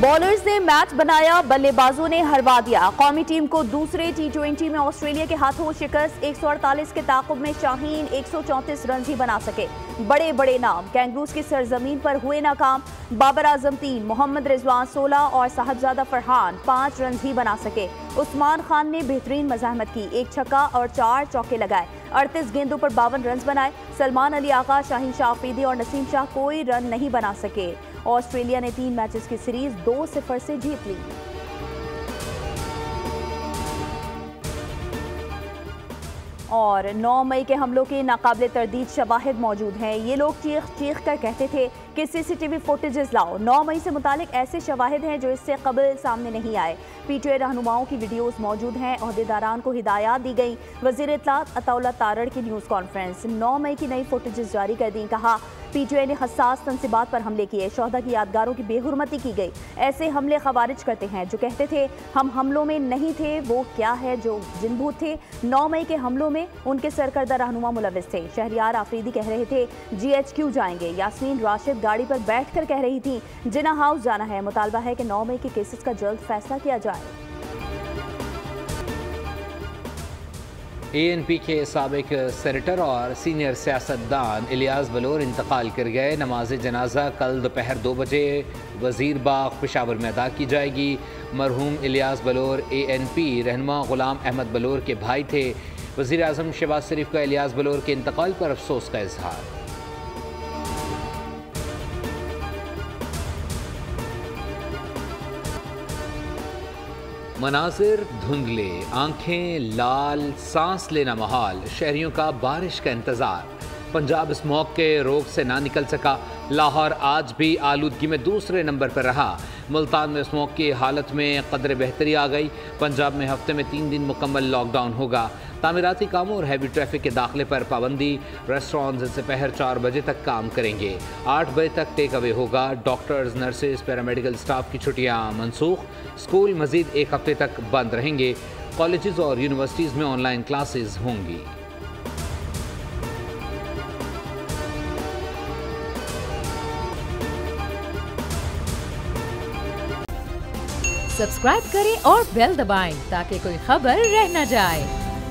Bowlers ने match बनाया, बल्लेबाजों ने हरवा दिया। कौमी टीम को दूसरे T20 में ऑस्ट्रेलिया के हाथों शिकस्त। 148 के ताक़ुब में शाहीन 134 रन ही बना सके। बड़े बड़े नाम कैंगरूज की सरजमीन पर हुए नाकाम। बाबर आजम 3, मोहम्मद रिजवान 16 और साहबजादा फरहान 5 रन ही बना सके। उस्मान खान ने बेहतरीन मज़ाहमत की, 1 छक्का और 4 चौके लगाए। 38 गेंदों पर 52 रन बनाए। सलमान अली आगा, शाहीन शाह अफरीदी और नसीम शाह कोई रन नहीं बना सके। ऑस्ट्रेलिया ने 3 मैचेस की सीरीज 2-0 से जीत ली। और 9 मई के हमलों के नाकाबिले तरदीद शवाहिद मौजूद हैं। ये लोग चीख चीख कर कहते थे कि CCTV फुटेजेस लाओ। 9 मई से मुतालिक ऐसे शवाहिद हैं जो इससे कबल सामने नहीं आए। PTI रहनुमाओं की वीडियोस मौजूद हैं। ओहदेदारान को हिदायत दी गई। वज़ीर इत्तलात अताउल्लाह तारड़ की न्यूज़ कॉन्फ्रेंस। 9 मई की नई फुटेजेस जारी कर दी। कहा PTI ने हसास तंसीबात पर हमले किए। शोहदा की यादगारों की बेहुरमती की गई। ऐसे हमले खवारिज करते हैं जो कहते थे हम हमलों में नहीं थे। वो क्या है जो जिनभूत थे। 9 मई के हमलों में उनके सरकर्दा रहनुमा मुलविस थे। शहरियार आफरीदी कह रहे थे GHQ जाएंगे। यास्मीन राशिद गाड़ी पर बैठकर कह रही थी जिना हाउस जाना है। मुतालबा है कि 9 मई के केसेस का जल्द फैसला किया जाए। ANP के साबिक सेनेटर और सीनियर सियासतदान इलियास बलोर इंतकाल कर गए। नमाज जनाजा कल दोपहर 2 बजे वजीर बाग पेशावर में अदा की जाएगी। मरहूम इलियास बलोर ANP रहनुमा गुलाम अहमद बलोर के भाई थे। वज़ीर आज़म शहबाज शरीफ का इलियास बलोर के इंतकाल पर अफसोस का इजहार। मनाजिर धुंधले, आंखें लाल, सांस लेना महाल। शहरियों का बारिश का इंतज़ार। पंजाब स्मॉग के रोग से ना निकल सका। लाहौर आज भी आलूदगी में दूसरे नंबर पर रहा। मुल्तान में स्मॉग की हालत में कदर बेहतरी आ गई। पंजाब में हफ्ते में 3 दिन मुकम्मल लॉकडाउन होगा। तामीराती कामों और हैवी ट्रैफिक के दाखिले पर पाबंदी। रेस्टोरेंट्स दोपहर 4 बजे तक काम करेंगे। 8 बजे तक टेक अवे होगा। डॉक्टर्स, नर्सेज, पैरामेडिकल स्टाफ की छुट्टियां मनसूख। स्कूल मजीद 1 हफ्ते तक बंद रहेंगे। कॉलेजेस और यूनिवर्सिटीज़ में ऑनलाइन क्लासेस होंगी। सब्सक्राइब करें और बेल दबाएं ताकि कोई खबर रह न जाए।